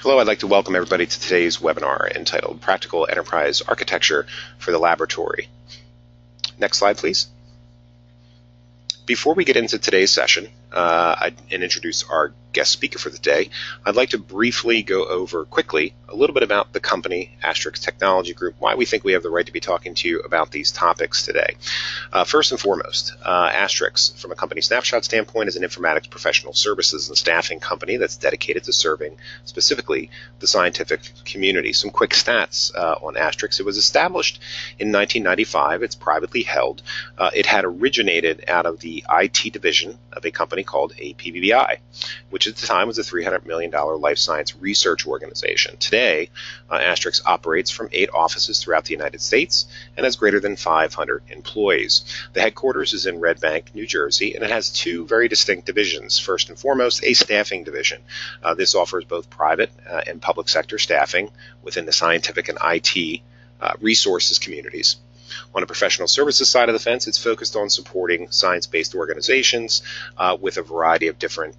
Hello, I'd like to welcome everybody to today's webinar entitled Practical Enterprise Architecture for the Laboratory. Next slide, please. Before we get into today's session and introduce our guest speaker for the day, I'd like to briefly go over quickly a little bit about the company, Astrix Technology Group, why we think we have the right to be talking to you about these topics today. First and foremost, Astrix, from a company snapshot standpoint, is an informatics professional services and staffing company that's dedicated to serving specifically the scientific community. Some quick stats on Astrix. It was established in 1995. It's privately held. It had originated out of the IT division of a company called APBI, which at the time was a $300 million life science research organization. Today, Astrix operates from 8 offices throughout the United States and has greater than 500 employees. The headquarters is in Red Bank, New Jersey, and it has 2 very distinct divisions. First and foremost, a staffing division. This offers both private and public sector staffing within the scientific and IT resources communities. On a professional services side of the fence, it's focused on supporting science-based organizations with a variety of different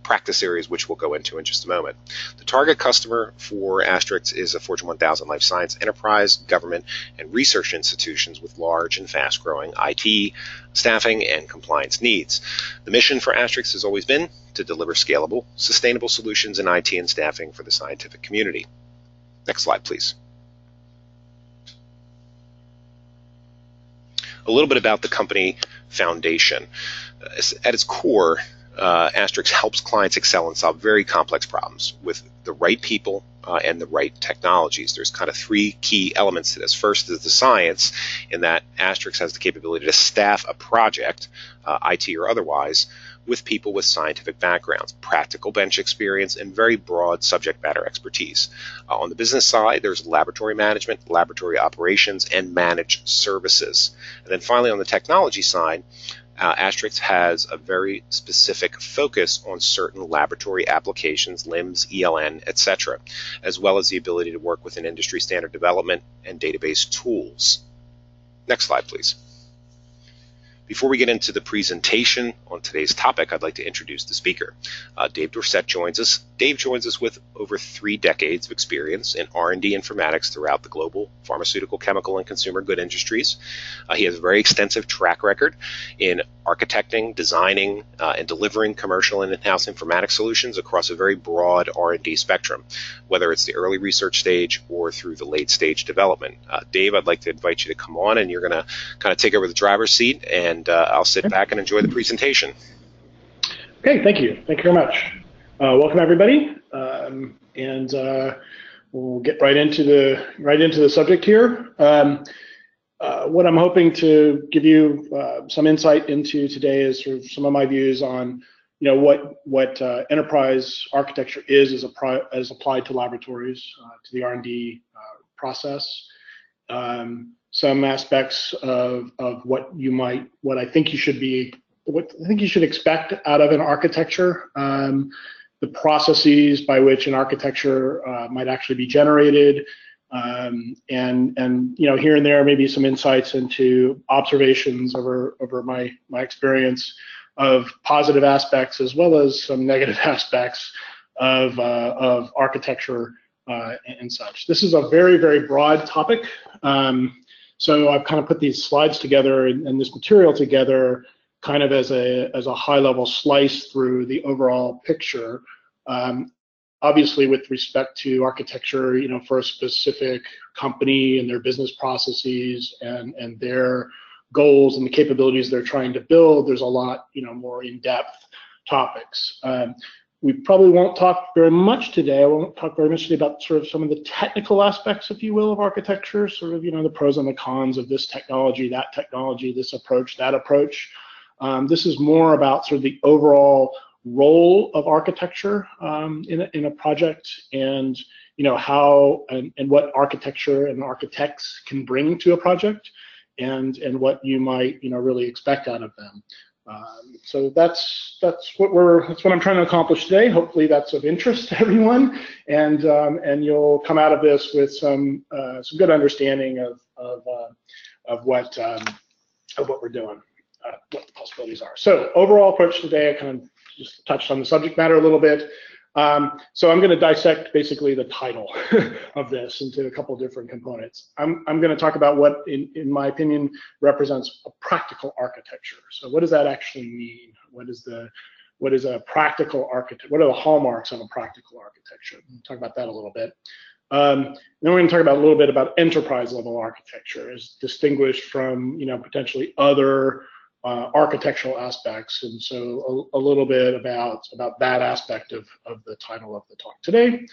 practice areas, which we'll go into in just a moment. The target customer for Astrix is a Fortune 1000 life science enterprise, government, and research institutions with large and fast-growing IT, staffing, and compliance needs. The mission for Astrix has always been to deliver scalable, sustainable solutions in IT and staffing for the scientific community. Next slide, please. A little bit about the company foundation. At its core, Astrix helps clients excel and solve very complex problems with the right people and the right technologies. There's kind of 3 key elements to this. First is the science, in that Astrix has the capability to staff a project, IT or otherwise, with people with scientific backgrounds, practical bench experience, and very broad subject matter expertise. On the business side, there's laboratory management, laboratory operations, and managed services. And then finally, on the technology side, Astrix has a very specific focus on certain laboratory applications, LIMS, ELN, etc., as well as the ability to work within industry standard development and database tools. Next slide, please. Before we get into the presentation on today's topic, I'd like to introduce the speaker. Dave Dorsett joins us. Dave joins us with over 3 decades of experience in R&D informatics throughout the global pharmaceutical, chemical, and consumer good industries. He has a very extensive track record in architecting, designing, and delivering commercial and in-house informatics solutions across a very broad R&D spectrum, whether it's the early research stage or through the late stage development. Dave, I'd like to invite you to come on, and you're going to kind of take over the driver's seat, and I'll sit back and enjoy the presentation. Okay, thank you. Thank you very much. Welcome everybody, and we'll get right into the subject here. What I'm hoping to give you some insight into today is sort of some of my views on, what enterprise architecture is as applied to laboratories, to the R&D process. Some aspects of what I think you should expect out of an architecture, the processes by which an architecture might actually be generated, and here and there maybe some insights into observations over my experience of positive aspects as well as some negative aspects of architecture and such. This is a very, very broad topic. So I've kind of put these slides together and this material together kind of as a high-level slice through the overall picture. Obviously, with respect to architecture, for a specific company and their business processes and their goals and the capabilities they're trying to build, there's a lot, more in-depth topics. We probably won't talk very much today. I won't talk very much today about sort of some of the technical aspects, if you will, of architecture, sort of, the pros and the cons of this technology, this approach, that approach. This is more about sort of the overall role of architecture in a project, and how and what architecture and architects can bring to a project, and what you might really expect out of them. So that's what I'm trying to accomplish today. Hopefully that's of interest to everyone, and you'll come out of this with some good understanding of what we're doing, what the possibilities are. So overall approach today, I kind of just touched on the subject matter a little bit. So I'm going to dissect basically the title of this into a couple different components. I'm going to talk about what, in my opinion, represents a practical architecture. So what does that actually mean? What is a practical architecture? What are the hallmarks of a practical architecture? We'll talk about that a little bit. Then we're going to talk about a little bit about enterprise level architecture as distinguished from, potentially other architectural aspects, and so a little bit about that aspect of the title of the talk today.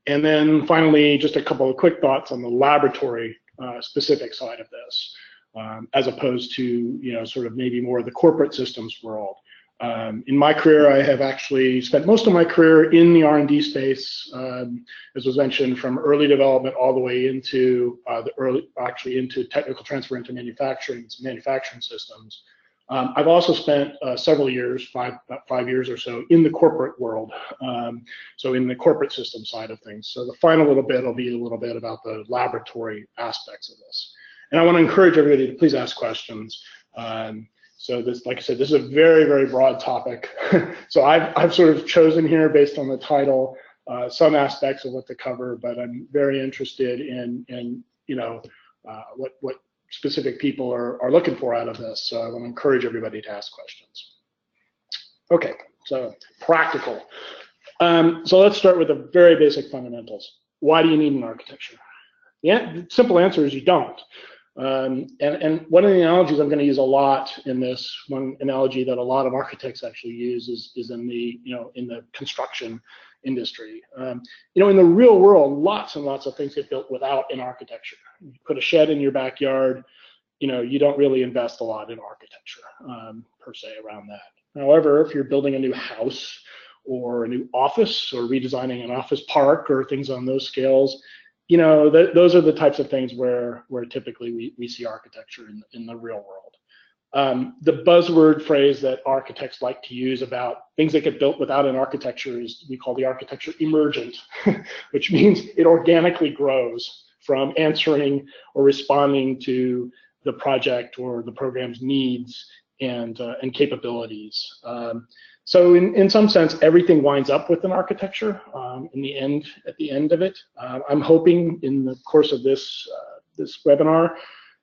And then finally, just a couple of quick thoughts on the laboratory specific side of this, as opposed to, sort of maybe more of the corporate systems world. In my career, I have actually spent most of my career in the R&D space, as was mentioned, from early development all the way into into technical transfer into manufacturing systems. I've also spent several years, about 5 years or so, in the corporate world, so in the corporate system side of things. So the final little bit will be a little bit about the laboratory aspects of this. And I want to encourage everybody to please ask questions. So this, like I said, this is a very, very broad topic. So I've sort of chosen here based on the title some aspects of what to cover, but I'm very interested in what specific people are looking for out of this. So I want to encourage everybody to ask questions. Okay, so practical. So let's start with the very basic fundamentals. Why do you need an architecture? The simple answer is you don't. And one of the analogies I'm going to use a lot in this, one analogy that a lot of architects actually use is in the in the construction industry. In the real world, lots and lots of things get built without an architecture. You put a shed in your backyard, you don't really invest a lot in architecture per se around that. However, if you're building a new house or a new office or redesigning an office park or things on those scales, those are the types of things where typically we see architecture in the real world. The buzzword phrase that architects like to use about things that get built without an architecture is we call the architecture emergent, which means it organically grows from answering or responding to the project or the program's needs and capabilities. So in some sense, everything winds up with an architecture at the end of it. I'm hoping in the course of this webinar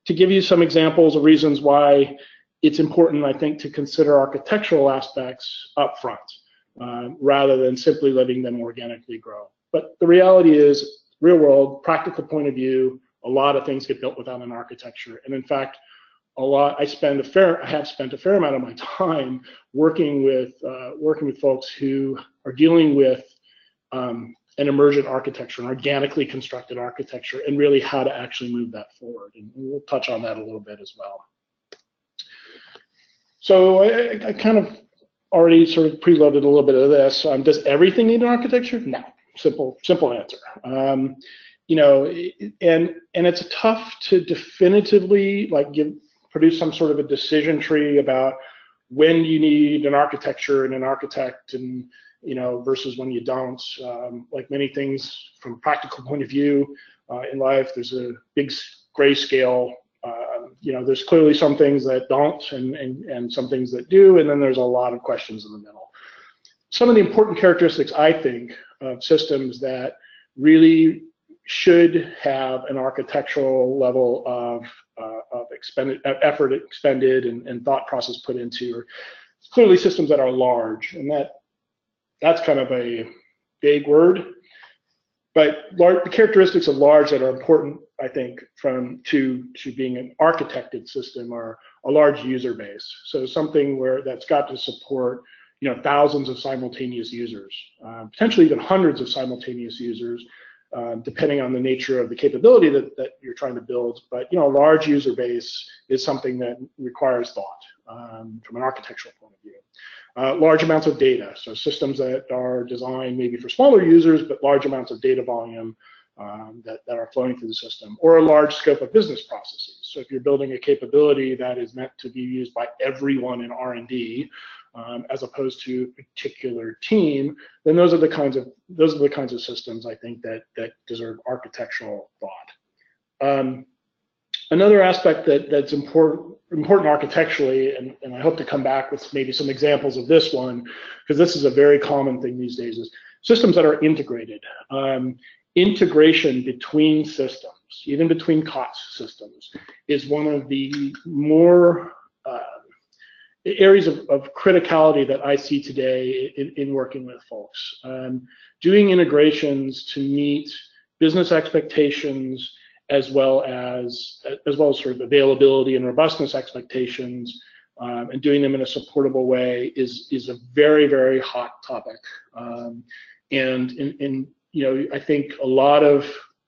to give you some examples of reasons why it's important, I think, to consider architectural aspects up front rather than simply letting them organically grow. But the reality is, real world, practical point of view, a lot of things get built without an architecture. And in fact, I have spent a fair amount of my time working with folks who are dealing with an emergent architecture, an organically constructed architecture, and really how to actually move that forward. And we'll touch on that a little bit as well. So I kind of already sort of preloaded a little bit of this. Does everything need an architecture? No. Simple answer. And it's tough to definitively produce some sort of a decision tree about when you need an architecture and an architect, and versus when you don't. Like many things from a practical point of view in life, there's a big grayscale. There's clearly some things that don't and some things that do, and then there's a lot of questions in the middle. Some of the important characteristics, I think, of systems that really should have an architectural level of effort expended and thought process put into are clearly systems that are large, and that's kind of a big word. But the characteristics of large that are important, I think, to being an architected system are a large user base. So something that's got to support thousands of simultaneous users, potentially even hundreds of simultaneous users, depending on the nature of the capability that you're trying to build. But a large user base is something that requires thought from an architectural point of view. Large amounts of data, so systems that are designed maybe for smaller users, but large amounts of data volume that are flowing through the system, or a large scope of business processes. So if you're building a capability that is meant to be used by everyone in R&D, as opposed to a particular team, then those are the kinds of systems I think that deserve architectural thought. Another aspect that's important architecturally, and I hope to come back with maybe some examples of this one, because this is a very common thing these days, is systems that are integrated. Integration between systems, even between COTS systems, is one of the more areas of criticality that I see today in working with folks. Doing integrations to meet business expectations as well as sort of availability and robustness expectations, and doing them in a supportable way is a very, very hot topic. And I think a lot of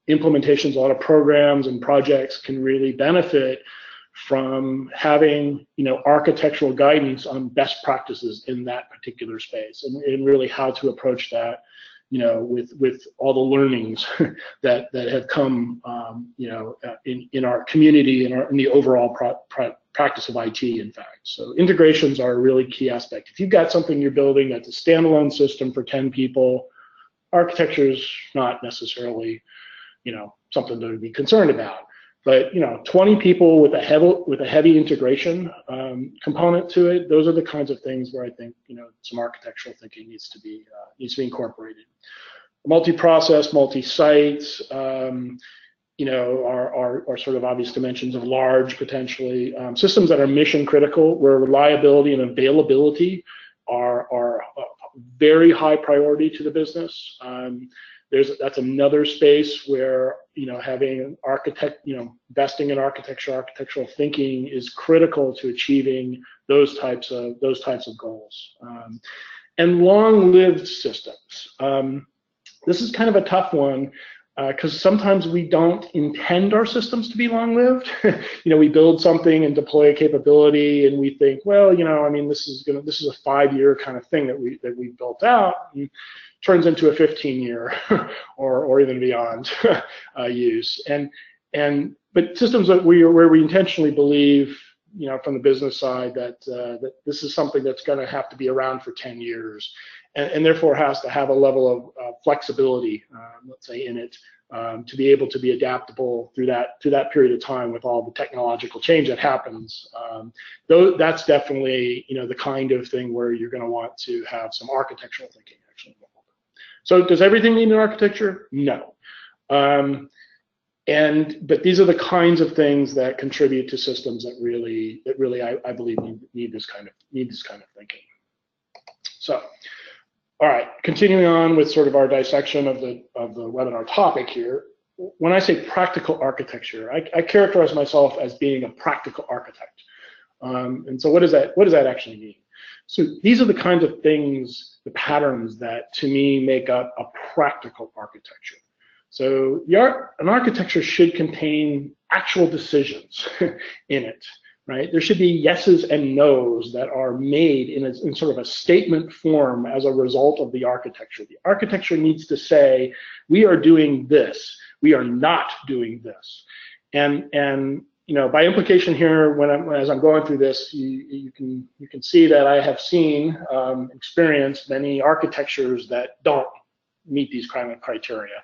implementations, a lot of programs and projects can really benefit from having architectural guidance on best practices in that particular space, and really how to approach that with all the learnings that have come in our community and in the overall practice of IT, in fact. So integrations are a really key aspect. If you've got something you're building that's a standalone system for 10 people, architecture is not necessarily something to be concerned about. But 20 people with a heavy integration component to it, those are the kinds of things where I think some architectural thinking needs to be incorporated. Multi-process, multi-sites, are sort of obvious dimensions of large, potentially. Systems that are mission critical, where reliability and availability are very high priority to the business. That's another space where having an architect, investing in architectural thinking is critical to achieving those types of goals. And long-lived systems. This is kind of a tough one because sometimes we don't intend our systems to be long-lived. We build something and deploy a capability, and we think, well, this is a 5-year kind of thing that we built out. And turns into a 15-year or even beyond use. But systems that where we intentionally believe, from the business side that this is something that's going to have to be around for 10 years, and therefore has to have a level of flexibility, let's say, in it, to be able to be adaptable through that period of time with all the technological change that happens. That's definitely the kind of thing where you're going to want to have some architectural thinking actually involved. So does everything need an architecture? No. But these are the kinds of things that contribute to systems that really I believe need this kind of thinking. So, all right, continuing on with sort of our dissection of the webinar topic here. When I say practical architecture, I characterize myself as being a practical architect. And so what does that actually mean? So these are the kinds of things, the patterns that to me make up a practical architecture. So an architecture should contain actual decisions in it, right? There should be yeses and nos that are made in sort of a statement form as a result of the architecture. The architecture needs to say, we are doing this, we are not doing this. And by implication here, as I'm going through this, you can see that I have seen, experienced many architectures that don't meet these kind of criteria.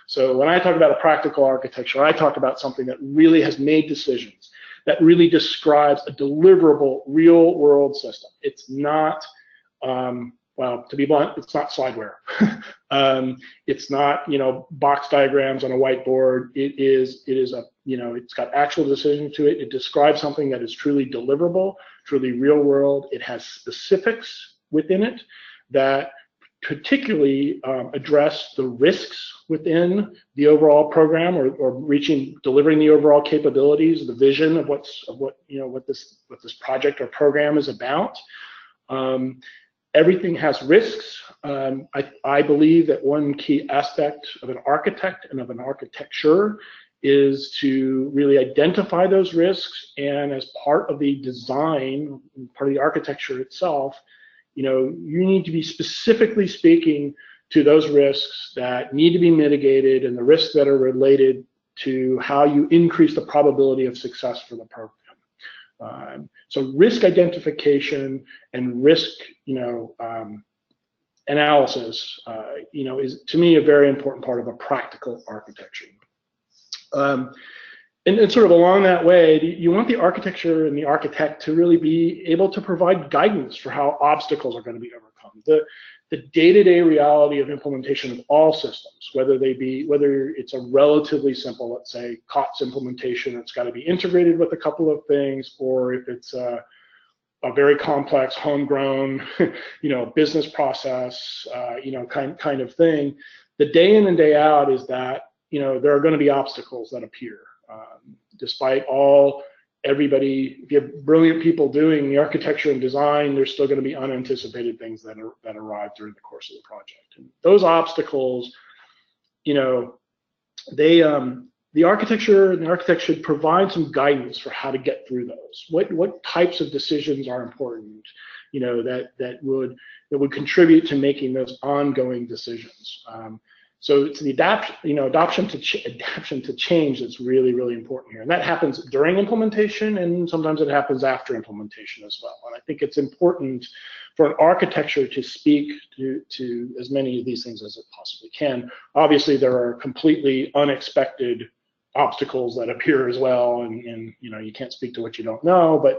So when I talk about a practical architecture, I talk about something that really has made decisions, that really describes a deliverable, real-world system. It's not, well, to be blunt, it's not slideware. It's not, box diagrams on a whiteboard. It is a, it's got actual decisions to it. It describes something that is truly deliverable, truly real-world. It has specifics within it that particularly address the risks within the overall program, or delivering the overall capabilities, the vision of what this project or program is about. Everything has risks. I believe that one key aspect of an architect and of an architecture is to really identify those risks, and as part of the design, part of the architecture itself, you need to be specifically speaking to those risks that need to be mitigated and the risks that are related to how you increase the probability of success for the program. So risk identification and risk, analysis, is to me a very important part of a practical architecture. And sort of along that way, you want the architecture and the architect to really be able to provide guidance for how obstacles are going to be overcome. The day-to-day reality of implementation of all systems, whether it's a relatively simple, let's say, COTS implementation that's got to be integrated with a couple of things, or if it's a very complex, homegrown, business process, kind of thing. The day in and day out is that, there are going to be obstacles that appear, despite everybody. If you have brilliant people doing the architecture and design, there's still going to be unanticipated things that arrive during the course of the project. And those obstacles, the architect should provide some guidance for how to get through those. What types of decisions are important, that would contribute to making those ongoing decisions. So it's the adaptation to change that's really, really important here. And that happens during implementation, and sometimes it happens after implementation as well. And I think it's important for an architecture to speak to as many of these things as it possibly can. Obviously, there are completely unexpected obstacles that appear as well, and you can't speak to what you don't know. But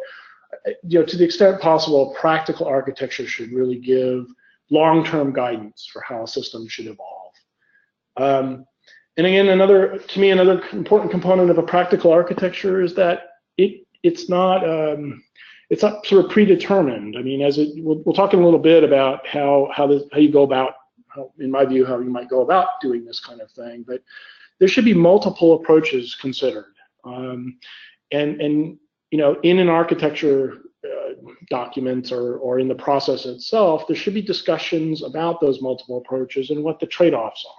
to the extent possible, practical architecture should really give long-term guidance for how a system should evolve. And again, another important component of a practical architecture is that it's not sort of predetermined. I mean, we'll talk in a little bit about how you go about, in my view, how you might go about doing this kind of thing. But there should be multiple approaches considered, and in an architecture document or in the process itself, there should be discussions about those multiple approaches and what the trade-offs are.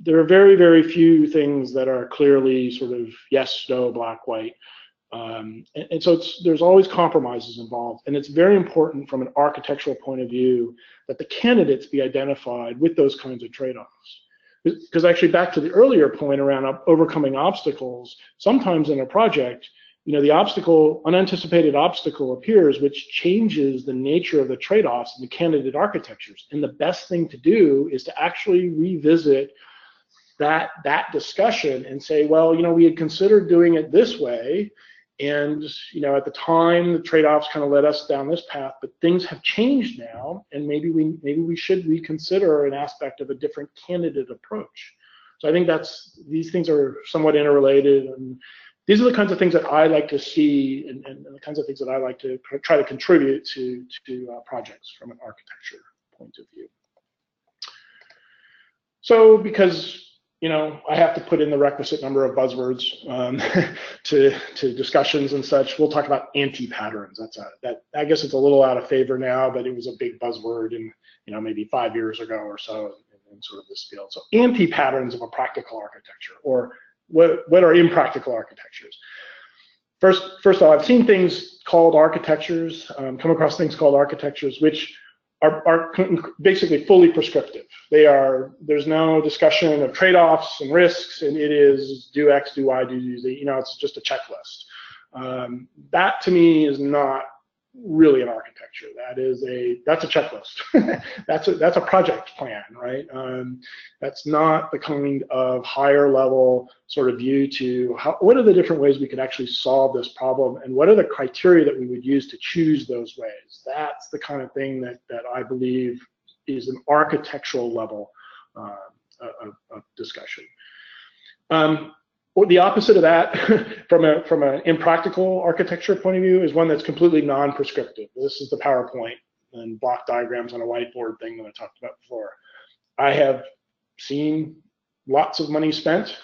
There are very, very few things that are clearly sort of yes, no, black, white. And so there's always compromises involved. And it's very important from an architectural point of view that the candidates be identified with those kinds of trade-offs. Because actually, back to the earlier point around overcoming obstacles, sometimes in a project, the unanticipated obstacle appears, which changes the nature of the trade-offs in the candidate architectures. And the best thing to do is to actually revisit that discussion and say, well, we had considered doing it this way, and at the time the trade-offs kind of led us down this path, but things have changed now, and maybe we should reconsider an aspect of a different candidate approach. So I think these things are somewhat interrelated, and these are the kinds of things that I like to see, and the kinds of things that I like to try to contribute to projects from an architecture point of view. So because I have to put in the requisite number of buzzwords to discussions and such, we'll talk about anti-patterns. I guess it's a little out of favor now, but it was a big buzzword in maybe 5 years ago or so in sort of this field. So anti-patterns of a practical architecture, or what are impractical architectures? First of all, I've seen things called architectures, come across things called architectures, which are basically fully prescriptive. There's no discussion of trade-offs and risks, and it is do X, do Y, do Z. It's just a checklist. That to me is not really an architecture. That's a checklist. that's a project plan, right? That's not the kind of higher level sort of view to what are the different ways we could actually solve this problem, and what are the criteria that we would use to choose those ways. That's the kind of thing that I believe is an architectural level of discussion. Or the opposite of that, from an impractical architecture point of view, is one that's completely non-prescriptive. This is the PowerPoint and block diagrams on a whiteboard thing that I talked about before. I have seen lots of money spent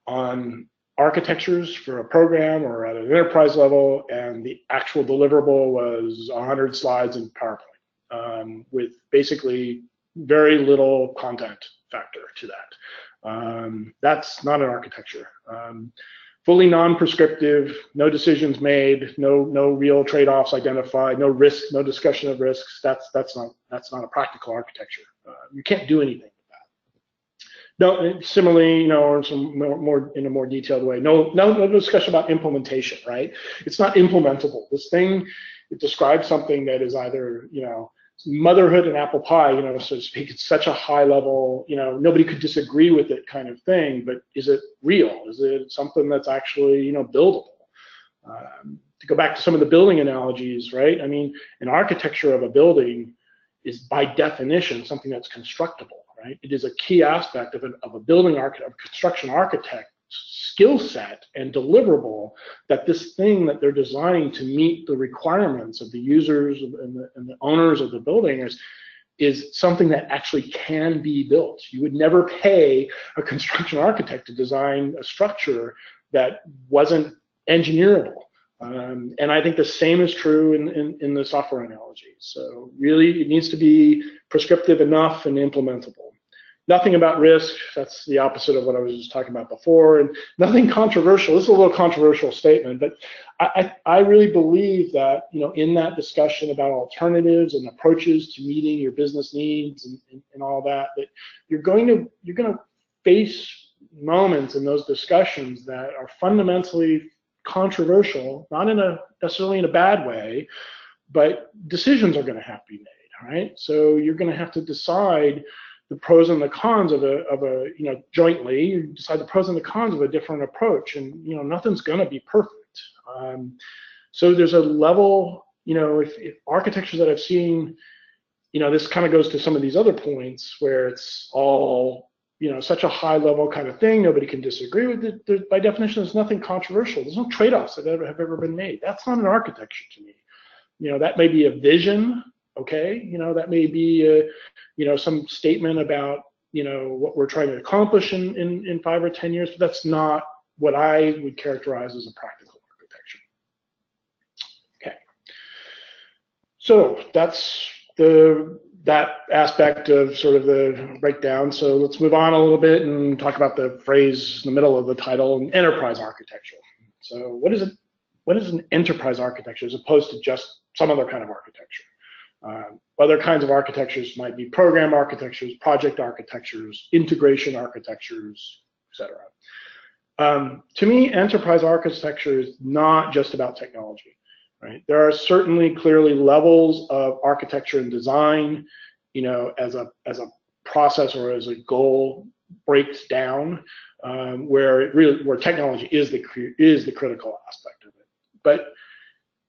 on architectures for a program or at an enterprise level, and the actual deliverable was 100 slides in PowerPoint with basically very little content factor to that. That's not an architecture. Fully non-prescriptive, no decisions made, no real trade-offs identified, no risk, no discussion of risks. That's not a practical architecture. You can't do anything with that. No, similarly, or some more in a more detailed way. No discussion about implementation, right? It's not implementable. This thing, it describes something that is either motherhood and apple pie, so to speak. It's such a high level, nobody could disagree with it kind of thing, but is it real? Is it something that's actually, buildable? To go back to some of the building analogies, right? I mean, an architecture of a building is by definition something that's constructible, right? It is a key aspect of a building architect, of a construction architect skill set and deliverable, that this thing that they're designing to meet the requirements of the users and the owners of the building is something that actually can be built. You would never pay a construction architect to design a structure that wasn't engineerable. And I think the same is true in the software analogy. So really, it needs to be prescriptive enough and implementable. Nothing about risk. That's the opposite of what I was just talking about before. And nothing controversial. This is a little controversial statement, but I really believe that, in that discussion about alternatives and approaches to meeting your business needs and all that you're going to face moments in those discussions that are fundamentally controversial, not necessarily in a bad way, but decisions are going to have to be made, right? So you're going to have to decide the pros and the cons of a jointly. You decide the pros and the cons of a different approach, and nothing's going to be perfect. So there's a level, if architectures that I've seen, this kind of goes to some of these other points where it's all such a high level kind of thing, nobody can disagree with it. By definition, there's nothing controversial. There's no trade-offs that have ever been made. That's not an architecture to me. That may be a vision, okay? That may be some statement about what we're trying to accomplish in 5 or 10 years, but that's not what I would characterize as a practical architecture. Okay. So that's that aspect of sort of the breakdown. So let's move on a little bit and talk about the phrase in the middle of the title, enterprise architecture. So what is it? What is an enterprise architecture as opposed to just some other kind of architecture? Other kinds of architectures might be program architectures, project architectures, integration architectures, etc. To me, enterprise architecture is not just about technology. Right? There are certainly clearly levels of architecture and design, as a process or as a goal breaks down, where technology is the critical aspect of it. But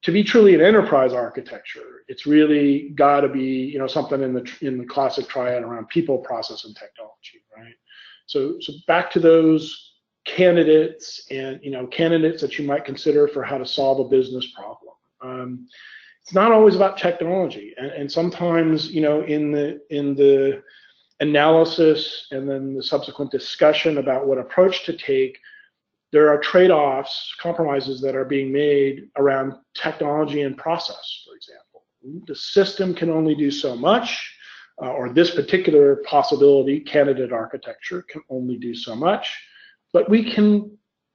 to be truly an enterprise architecture, it's really got to be something in the classic triad around people, process, and technology, right? So back to those candidates and candidates that you might consider for how to solve a business problem. It's not always about technology, and sometimes in the analysis and then the subsequent discussion about what approach to take, there are trade-offs, compromises that are being made around technology and process, for example. The system can only do so much, or this particular possibility, candidate architecture, can only do so much, but we can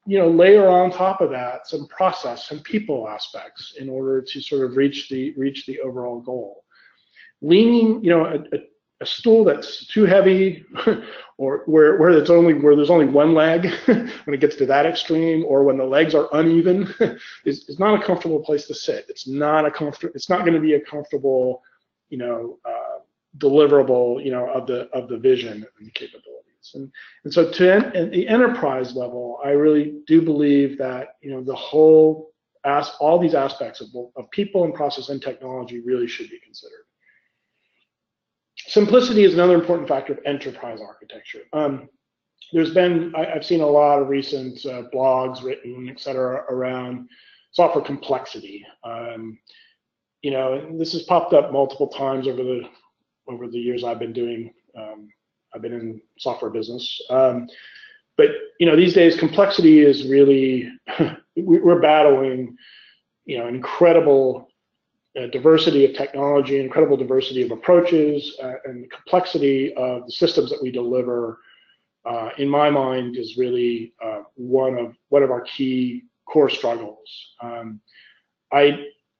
layer on top of that some process and people aspects in order to sort of reach the overall goal. Leaning, a stool that's too heavy, or where there's only one leg, when it gets to that extreme, or when the legs are uneven, is not a comfortable place to sit. It's not going to be a comfortable, deliverable, of the vision and the capabilities. And so at the enterprise level, I really do believe that all these aspects of people and process and technology really should be considered. Simplicity is another important factor of enterprise architecture. I've seen a lot of recent blogs written, et cetera, around software complexity. This has popped up multiple times over the years I've been doing. I've been in software business, but these days complexity is really we're battling incredible diversity of technology, incredible diversity of approaches, and the complexity of the systems that we deliver. In my mind, is really one of our key core struggles.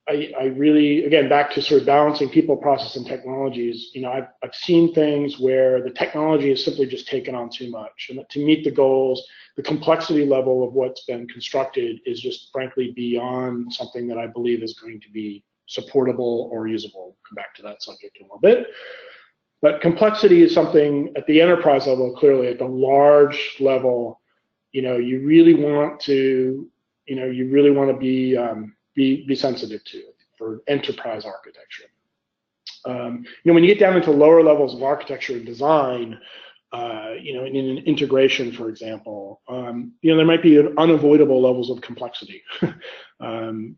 I really, again, back to sort of balancing people, process, and technologies, I've seen things where the technology has simply just taken on too much. And to meet the goals, the complexity level of what's been constructed is just frankly beyond something that I believe is going to be supportable or usable. We'll come back to that subject in a little bit. But complexity is something at the enterprise level, clearly at the large level, you really want to be sensitive to for enterprise architecture. When you get down into lower levels of architecture and design, in an integration, for example, there might be unavoidable levels of complexity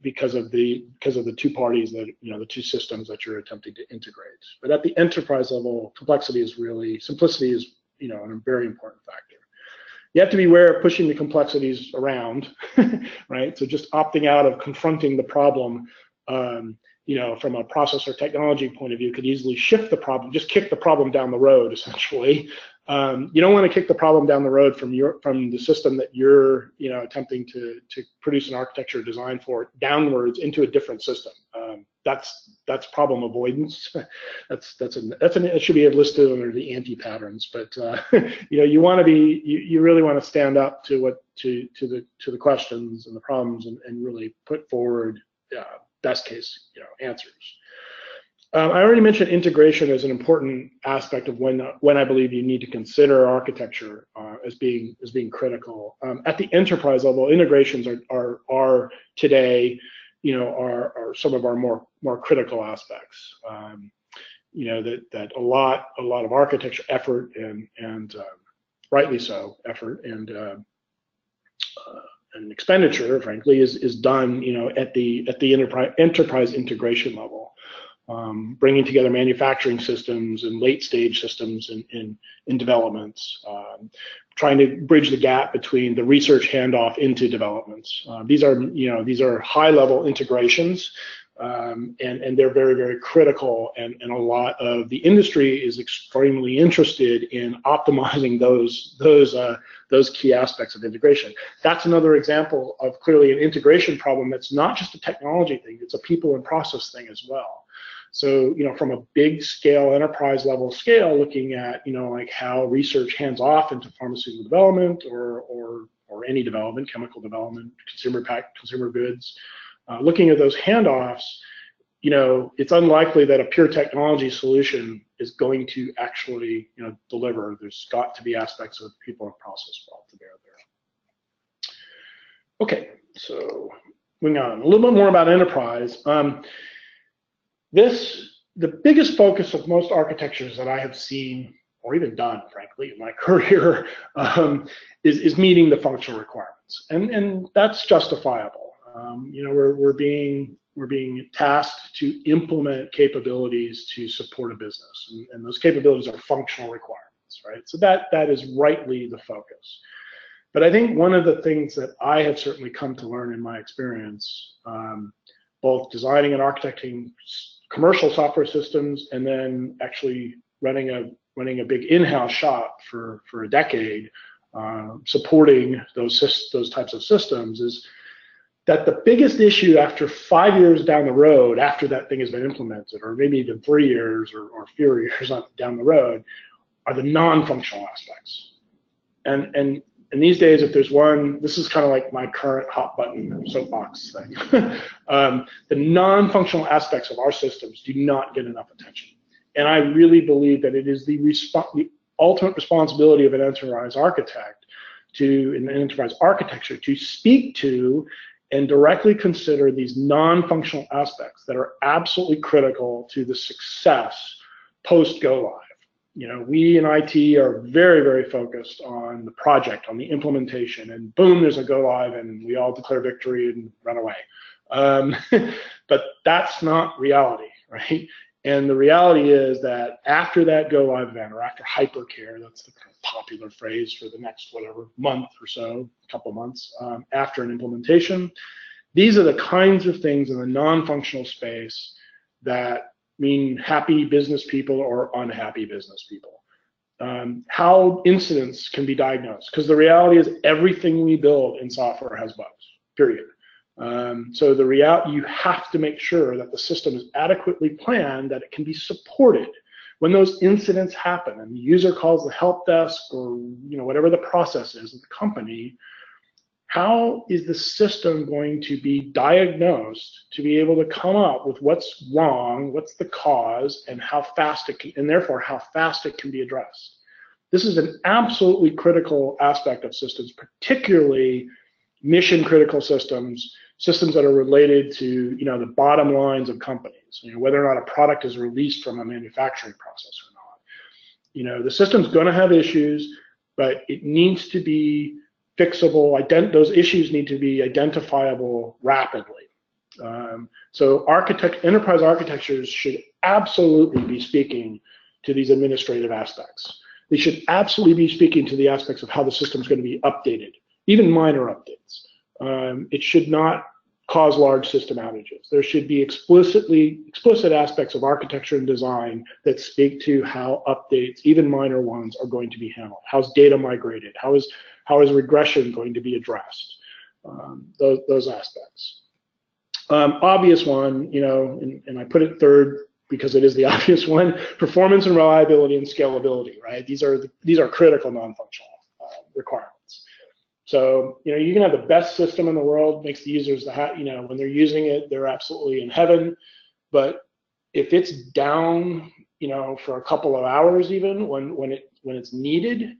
because of the two parties that, the two systems that you're attempting to integrate. But at the enterprise level, simplicity is, a very important factor. You have to be aware of pushing the complexities around, right? So just opting out of confronting the problem, from a process or technology point of view, could easily shift the problem, just kick the problem down the road, essentially. You don't want to kick the problem down the road from the system that you're, attempting to produce an architecture design for downwards into a different system. That's problem avoidance. It should be listed under the anti-patterns. But you want to be, you really want to stand up to the questions and the problems and really put forward best case answers. I already mentioned integration as an important aspect of when I believe you need to consider architecture as being critical. At the enterprise level, integrations are today, are some of our more critical aspects. That a lot of architecture effort and rightly so effort and expenditure, frankly, is done, at the enterprise integration level. Bringing together manufacturing systems and late stage systems in developments, trying to bridge the gap between the research handoff into developments. These are high level integrations, and they're very, very critical, and a lot of the industry is extremely interested in optimizing those key aspects of integration. That's another example of clearly an integration problem that's not just a technology thing, it's a people and process thing as well. So, from a big scale, enterprise level scale, looking at, like how research hands off into pharmaceutical development or any development, chemical development, consumer goods, looking at those handoffs, it's unlikely that a pure technology solution is going to actually, deliver. There's got to be aspects of people and process brought to bear there. Okay, so moving on, a little bit more about enterprise. The biggest focus of most architectures that I have seen, or even done, frankly, in my career, is meeting the functional requirements, and that's justifiable. We're being tasked to implement capabilities to support a business, and those capabilities are functional requirements, right? So that is rightly the focus. But I think one of the things that I have certainly come to learn in my experience, both designing and architecting commercial software systems, and then actually running a big in-house shop for a decade, supporting those types of systems, is that the biggest issue after 5 years down the road, after that thing has been implemented, or maybe even 3 years or fewer years down the road, are the non-functional aspects. And these days, if there's one, this is kind of like my current hot button soapbox thing. The non-functional aspects of our systems do not get enough attention. And I really believe that it is the ultimate responsibility of an enterprise architect in an enterprise architecture to speak to and directly consider these non-functional aspects that are absolutely critical to the success post-go live. We in IT are very, very focused on the project, on the implementation, and boom, there's a go live, and we all declare victory and run away. But that's not reality, right? And the reality is that after that go live event, or after hypercare, that's the kind of popular phrase for the next month or so, couple months after an implementation, these are the kinds of things in the non-functional space that mean happy business people or unhappy business people. How incidents can be diagnosed, because the reality is everything we build in software has bugs, period. So you have to make sure that the system is adequately planned, that it can be supported when those incidents happen and the user calls the help desk or whatever the process is at the company. How is the system going to be diagnosed to be able to come up with what's wrong, what's the cause, and how fast it can, and therefore how fast it can be addressed? This is an absolutely critical aspect of systems, particularly mission critical systems systems that are related to, the bottom lines of companies, whether or not a product is released from a manufacturing process or not. The system's going to have issues, but it needs to be fixable. Those issues need to be identifiable rapidly. So enterprise architectures should absolutely be speaking to these administrative aspects. They should absolutely be speaking to the aspects of how the system is going to be updated, even minor updates. It should not cause large system outages. There should be explicit aspects of architecture and design that speak to how updates, even minor ones, are going to be handled. How's data migrated? How is regression going to be addressed? Those aspects. Obvious one, and I put it third because it is the obvious one: performance and reliability and scalability. Right? These are critical non-functional requirements. So you can have the best system in the world, makes the users when they're using it, they're absolutely in heaven. But if it's down, for a couple of hours, even when it's needed,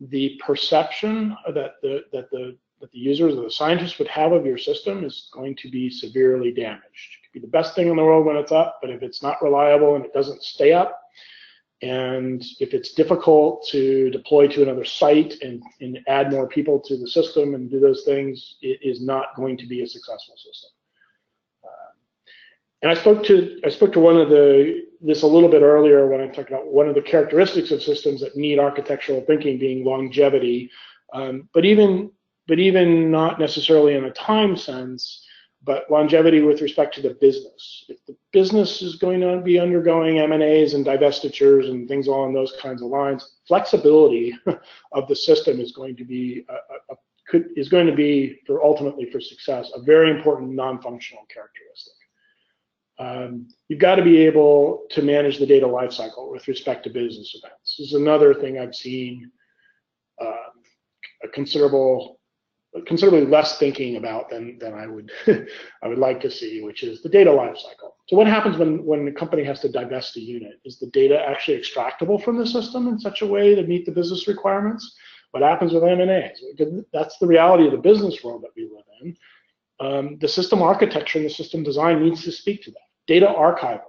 the perception that the users or the scientists would have of your system is going to be severely damaged. It could be the best thing in the world when it's up, but if it's not reliable and it doesn't stay up, and if it's difficult to deploy to another site and add more people to the system and do those things, it is not going to be a successful system. And I spoke to this a little bit earlier when I talked about one of the characteristics of systems that need architectural thinking being longevity, but even not necessarily in a time sense, but longevity with respect to the business. If the business is going to be undergoing M&As and divestitures and things along those kinds of lines, flexibility of the system is going to be ultimately for success a very important non-functional characteristic. You've got to be able to manage the data lifecycle with respect to business events. This is another thing I've seen a considerably less thinking about than I would I would like to see, which is the data lifecycle. So what happens when the company has to divest a unit? Is the data actually extractable from the system in such a way to meet the business requirements? What happens with M&As? That's the reality of the business world that we live in. The system architecture and the system design needs to speak to that. Data archival.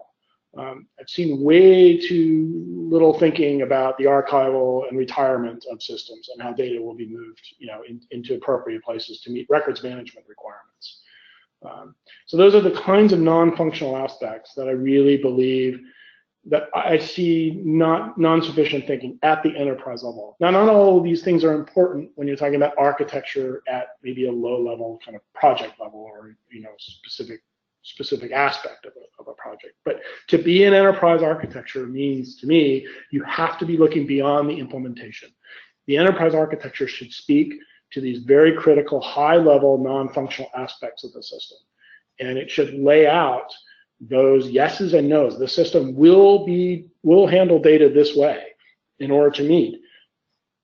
I've seen way too little thinking about the archival and retirement of systems and how data will be moved, into appropriate places to meet records management requirements. So those are the kinds of non-functional aspects that I really believe that I see non-sufficient thinking at the enterprise level. Now, not all of these things are important when you're talking about architecture at maybe a low-level kind of project level or specific aspect of a project. But to be an enterprise architecture means, to me, you have to be looking beyond the implementation. The enterprise architecture should speak to these very critical, high-level, non-functional aspects of the system. And it should lay out those yeses and nos. The system will handle data this way in order to meet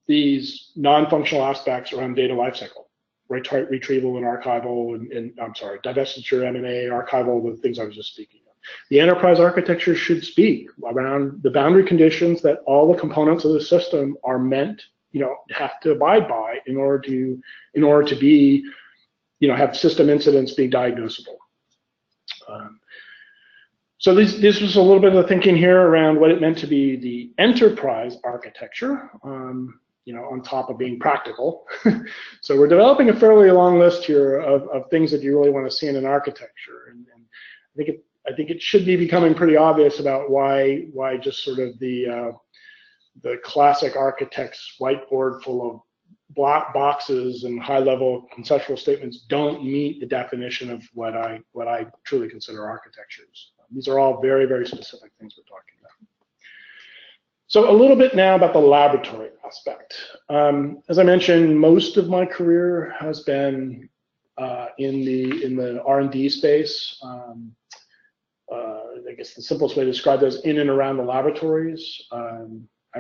these non-functional aspects around data lifecycle. Retrieval and archival, and divestiture, M&A, archival, the things I was just speaking of. The enterprise architecture should speak around the boundary conditions that all the components of the system are meant, have to abide by in order to be, have system incidents being diagnosable. So this was a little bit of the thinking here around what it meant to be the enterprise architecture. On top of being practical. So we're developing a fairly long list here of things that you really want to see in an architecture. And I think it should be becoming pretty obvious about why just sort of the classic architect's whiteboard full of black boxes and high-level conceptual statements don't meet the definition of what I truly consider architectures. These are all very, very specific things we're talking about. So a little bit now about the laboratory aspect. As I mentioned, most of my career has been in the R&D space. I guess the simplest way to describe those in and around the laboratories. I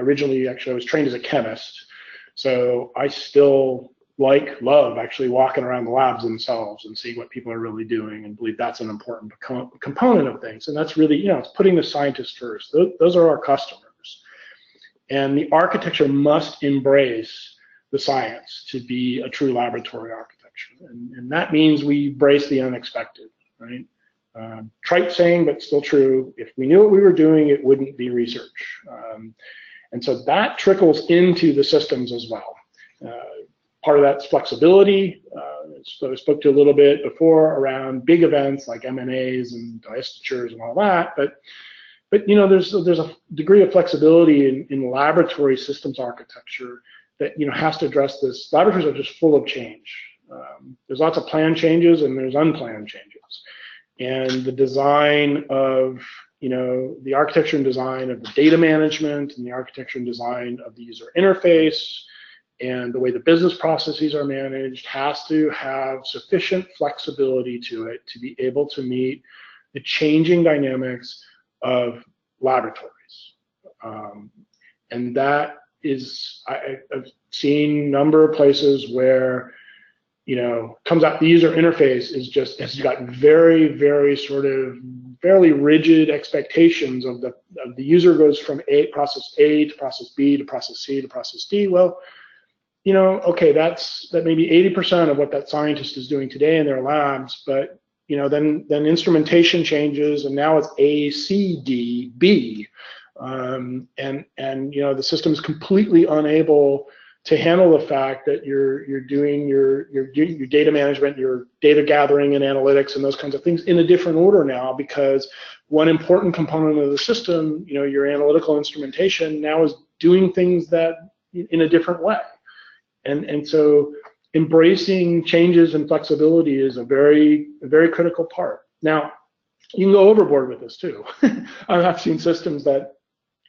was trained as a chemist, so I still love actually walking around the labs themselves and seeing what people are really doing, and believe that's an important component of things. And that's really, it's putting the scientists first. Those are our customers. And the architecture must embrace the science to be a true laboratory architecture. architecture, and that means we embrace the unexpected, right? Trite saying, but still true. If we knew what we were doing, it wouldn't be research. And so that trickles into the systems as well. Part of that's flexibility. So I spoke to a little bit before around big events like M&As and divestitures and all that, but there's a degree of flexibility in laboratory systems architecture that has to address this. Laboratories are just full of change. There's lots of planned changes and there's unplanned changes, and the design of the architecture and design of the data management and the architecture and design of the user interface and the way the business processes are managed has to have sufficient flexibility to it to be able to meet the changing dynamics of laboratories. And that is, I've seen a number of places where, comes out the user interface has got very, very sort of fairly rigid expectations of the user goes from process A to process B to process C to process D. Well, okay, that may be 80% of what that scientist is doing today in their labs, but then instrumentation changes, and now it's A, C, D, B, and the system is completely unable to handle the fact that you're doing your data management, your data gathering and analytics and those kinds of things in a different order now, because one important component of the system, your analytical instrumentation, now is doing things that in a different way. And so embracing changes and flexibility is a very critical part. Now, you can go overboard with this too. I've seen systems that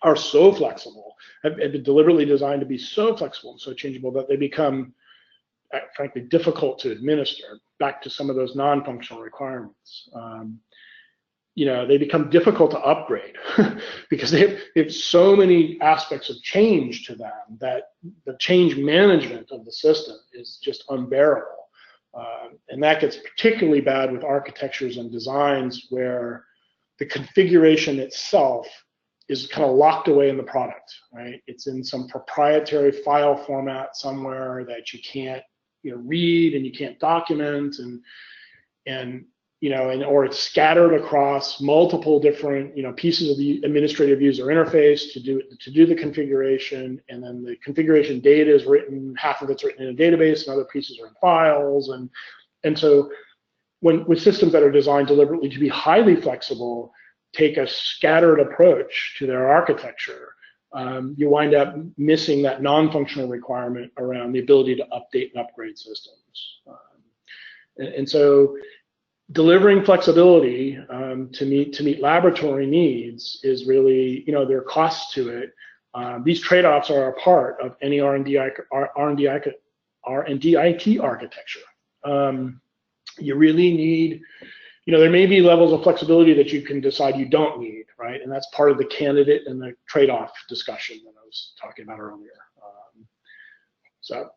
are so flexible, have been deliberately designed to be so flexible and so changeable that they become, frankly, difficult to administer. Back to some of those non-functional requirements. They become difficult to upgrade because they have so many aspects of change to them that the change management of the system is just unbearable. And that gets particularly bad with architectures and designs where the configuration itself is kind of locked away in the product, right? It's in some proprietary file format somewhere that you can't read and you can't document, or it's scattered across multiple different pieces of the administrative user interface to do the configuration, and then the configuration data is written, half of it's written in a database and other pieces are in files, and so with systems that are designed deliberately to be highly flexible, take a scattered approach to their architecture, you wind up missing that non-functional requirement around the ability to update and upgrade systems, and so delivering flexibility to meet laboratory needs is really, there are costs to it. These trade-offs are a part of any R&D IT architecture. You really need, there may be levels of flexibility that you can decide you don't need, right? And that's part of the candidate and the trade-off discussion that I was talking about earlier. So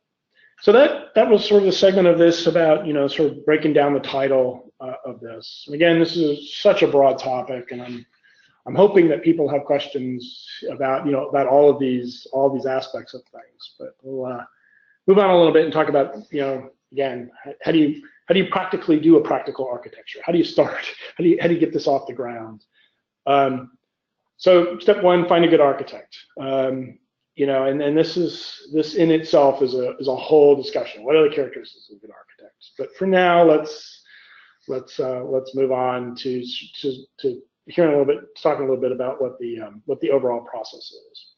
that was sort of the segment of this about, sort of breaking down the title of this. And again, this is such a broad topic, and I'm hoping that people have questions about, about all of these aspects of things. But we'll move on a little bit and talk about, again, how do you practically do a practical architecture? How do you start? How do you get this off the ground? So step one, find a good architect. And this in itself is a whole discussion. What are the characteristics of a good architect? But for now, let's move on to hearing a little bit, talking a little bit about what the overall process is.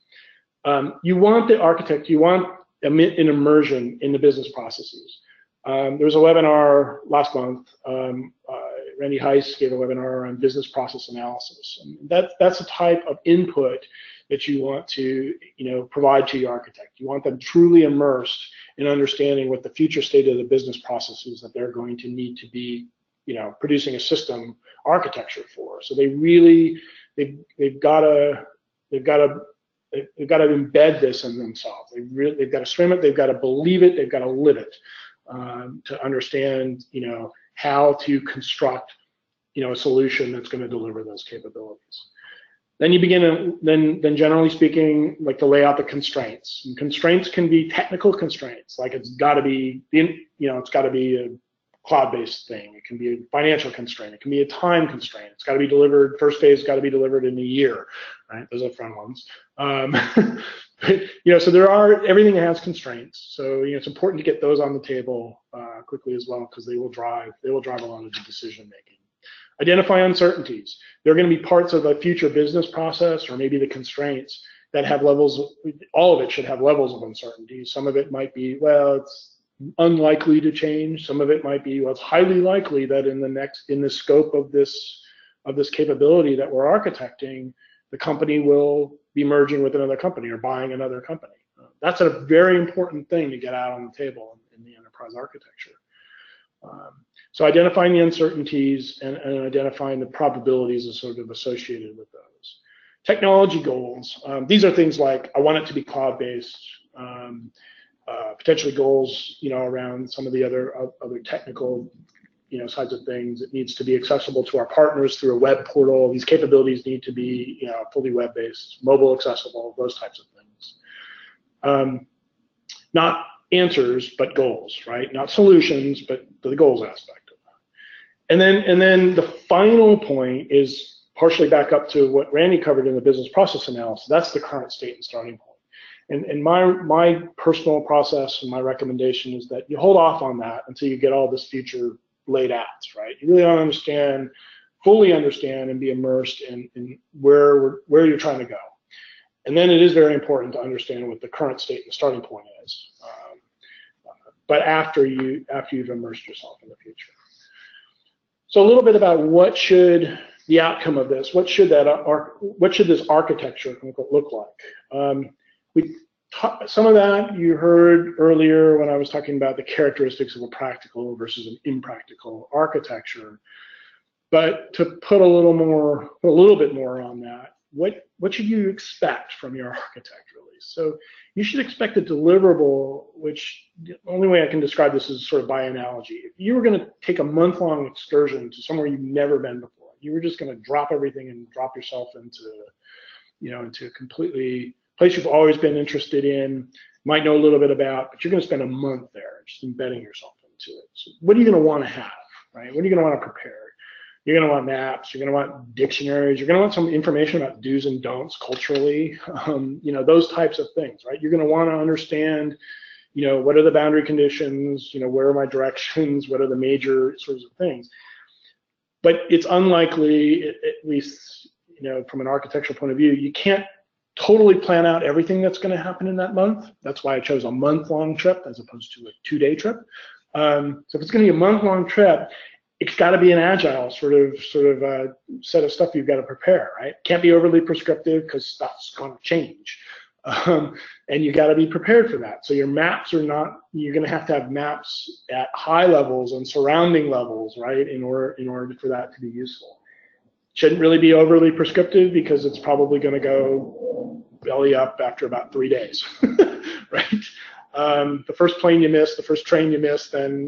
You want the architect, you want an immersion in the business processes. There was a webinar last month. Randy Heiss gave a webinar on business process analysis, and that's a type of input that you want to provide to your architect. You want them truly immersed in understanding what the future state of the business processes that they're going to need to be producing a system architecture for. So they've got to embed this in themselves. They've got to swim it. They've got to believe it. They've got to live it to understand how to construct a solution that's going to deliver those capabilities. Then you begin, then generally speaking, like to lay out the constraints. And constraints can be technical constraints, like it's got to be, it's got to be a cloud-based thing. It can be a financial constraint. It can be a time constraint. It's got to be delivered. First phase got to be delivered in a year, right? Those are fun ones. So there are, everything has constraints. So it's important to get those on the table quickly as well, because they will drive a lot of the decision making. Identify uncertainties. There are going to be parts of a future business process, or maybe the constraints, that have levels. All of it should have levels of uncertainty. Some of it might be, well, it's unlikely to change. Some of it might be, well, it's highly likely that in the scope of this capability that we're architecting, the company will be merging with another company or buying another company. That's a very important thing to get out on the table in the enterprise architecture. So identifying the uncertainties and identifying the probabilities associated with those. Technology goals. These are things like, I want it to be cloud-based. Potentially goals, around some of the other technical, sides of things. It needs to be accessible to our partners through a web portal. These capabilities need to be, fully web-based, mobile accessible, those types of things. Not answers, but goals, right? Not solutions, but the goals aspect of that. And then the final point is partially back up to what Randy covered in the business process analysis. That's the current state and starting point. And my personal process and my recommendation is that you hold off on that until you get all this future laid out, right? You really want to fully understand and be immersed in where you're trying to go. And then it is very important to understand what the current state and starting point is. But after you've immersed yourself in the future. So a little bit about what should the outcome of this, what should this architecture look like? Some of that you heard earlier when I was talking about the characteristics of a practical versus an impractical architecture. But to put a little bit more on that, what should you expect from your architect release? So you should expect a deliverable, which the only way I can describe this is sort of by analogy. If you were going to take a month-long excursion to somewhere you've never been before, you were just going to drop everything and drop yourself into a completely place you've always been interested in, might know a little bit about, but you're going to spend a month there just embedding yourself into it. So what are you going to want to have, right? What are you going to want to prepare? You're going to want maps. You're going to want dictionaries. You're going to want some information about do's and don'ts culturally, those types of things, right? You're going to want to understand, what are the boundary conditions, where are my directions, what are the major sorts of things. But it's unlikely, at least, from an architectural point of view, you can't totally plan out everything that's going to happen in that month. That's why I chose a month-long trip as opposed to a 2-day trip. So if it's going to be a month-long trip, it's got to be an agile sort of set of stuff you've got to prepare, right? Can't be overly prescriptive because stuff's going to change, and you got to be prepared for that. So your maps are not. You're going to have maps at high levels and surrounding levels, right? In order for that to be useful. Shouldn't really be overly prescriptive because it's probably going to go belly up after about 3 days, right? The first plane you miss, the first train you miss, then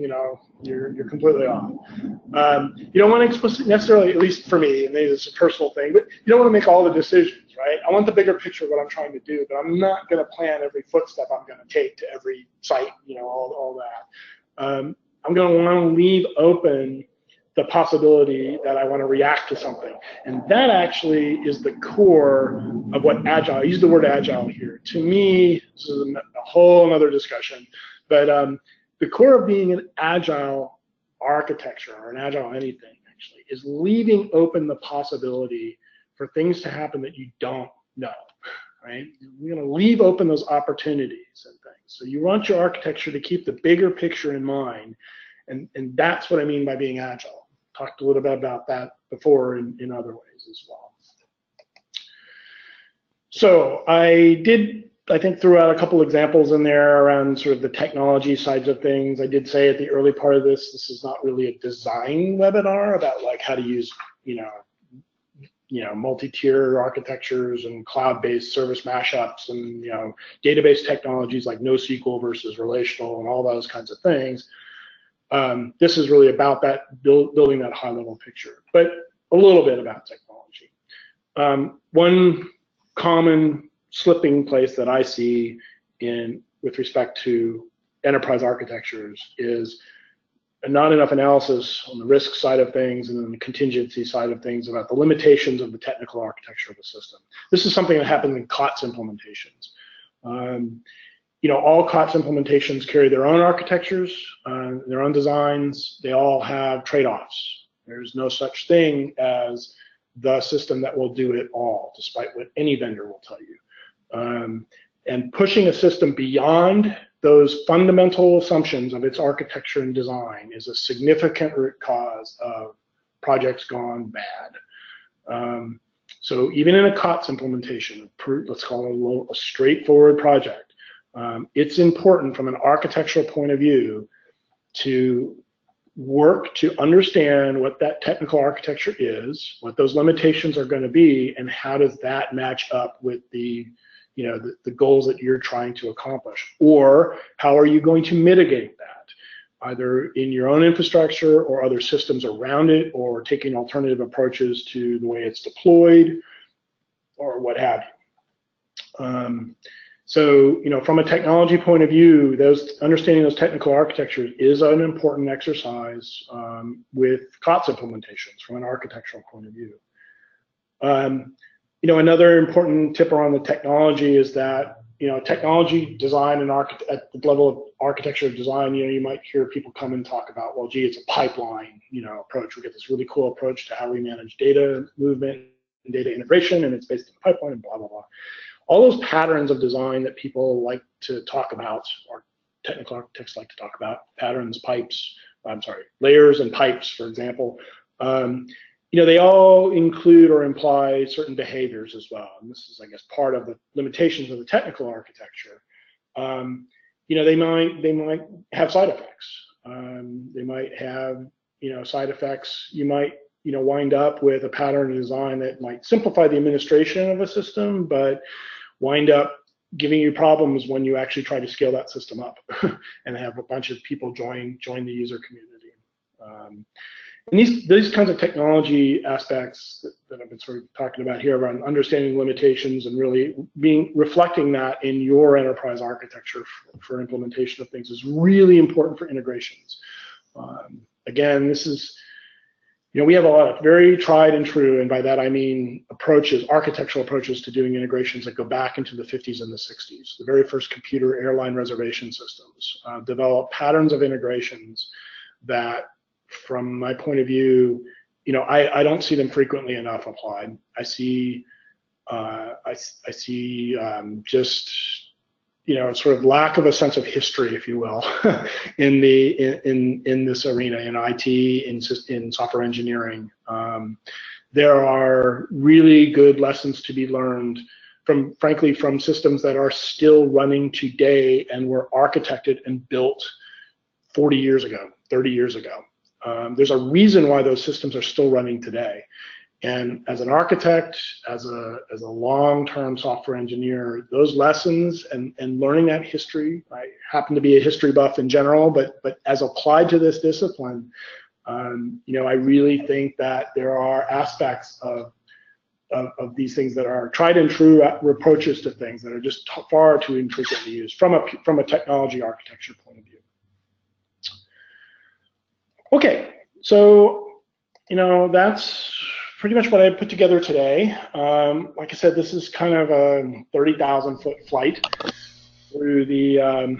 you're completely off. You don't want to explicitly necessarily, at least for me, and maybe it's a personal thing, but you don't want to make all the decisions, right? I want the bigger picture of what I'm trying to do, but I'm not going to plan every footstep I'm going to take to every site, all that. I'm going to want to leave open the possibility that I want to react to something. And that actually is the core of what agile, I use the word agile here. To me, this is a whole other discussion, but the core of being an agile architecture or an agile anything actually is leaving open the possibility for things to happen that you don't know, right? You're going to leave open those opportunities and things. So you want your architecture to keep the bigger picture in mind, and that's what I mean by being agile. Talked a little bit about that before in other ways as well. So I think, threw out a couple examples in there around sort of the technology sides of things. I did say at the early part of this is not really a design webinar about like how to use, multi-tier architectures and cloud-based service mashups and, database technologies like NoSQL versus relational and all those kinds of things. This is really about that building that high-level picture, but a little bit about technology. One common slipping place that I see with respect to enterprise architectures is not enough analysis on the risk side of things and then the contingency side of things about the limitations of the technical architecture of the system. This is something that happens in COTS implementations. All COTS implementations carry their own architectures, their own designs. They all have trade-offs. There's no such thing as the system that will do it all, despite what any vendor will tell you. And pushing a system beyond those fundamental assumptions of its architecture and design is a significant root cause of projects gone bad. So even in a COTS implementation, let's call it a straightforward project, it's important from an architectural point of view to work to understand what that technical architecture is, what those limitations are going to be, and how does that match up with the goals that you're trying to accomplish, or how are you going to mitigate that, either in your own infrastructure or other systems around it, or taking alternative approaches to the way it's deployed, or what have you. So, from a technology point of view, understanding those technical architectures is an important exercise with COTS implementations from an architectural point of view. Another important tip around the technology is that, technology design and at the level of architecture design, you might hear people come and talk about, well, gee, it's a pipeline, approach. We get this really cool approach to how we manage data movement and data integration, and it's based on a pipeline and blah, blah, blah. All those patterns of design that people like to talk about, or technical architects like to talk about, layers and pipes, for example, they all include or imply certain behaviors as well. And this is, I guess, part of the limitations of the technical architecture. They might have side effects. They might have, side effects. You might, wind up with a pattern of design that might simplify the administration of a system, but wind up giving you problems when you actually try to scale that system up and have a bunch of people join the user community. And these kinds of technology aspects that I've been sort of talking about here around understanding limitations and really reflecting that in your enterprise architecture for implementation of things is really important for integrations. Again, this is, we have a lot of very tried and true, and by that I mean architectural approaches to doing integrations that go back into the 50s and the 60s. The very first computer airline reservation systems developed patterns of integrations that, from my point of view, I don't see them frequently enough applied. I see just sort of lack of a sense of history, if you will, in this arena, in IT, in software engineering. There are really good lessons to be learned frankly, from systems that are still running today and were architected and built 40 years ago, 30 years ago. There's a reason why those systems are still running today. And as an architect, as a long-term software engineer, those lessons and learning that history, I happen to be a history buff in general, but as applied to this discipline, I really think that there are aspects of these things that are tried and true approaches to things that are just far too infrequently used from a technology architecture point of view. Okay, so that's pretty much what I put together today. Like I said, this is kind of a 30,000-foot flight through the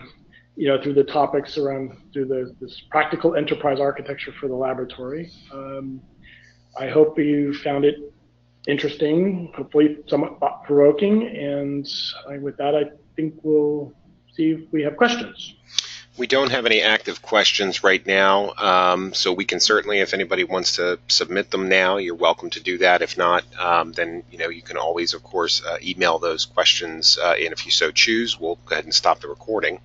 through the topics this practical enterprise architecture for the laboratory. I hope you found it interesting, hopefully somewhat thought-provoking, and with that, I think we'll see if we have questions. We don't have any active questions right now, so we can certainly, if anybody wants to submit them now, you're welcome to do that. If not, then you can always, of course, email those questions in if you so choose. We'll go ahead and stop the recording.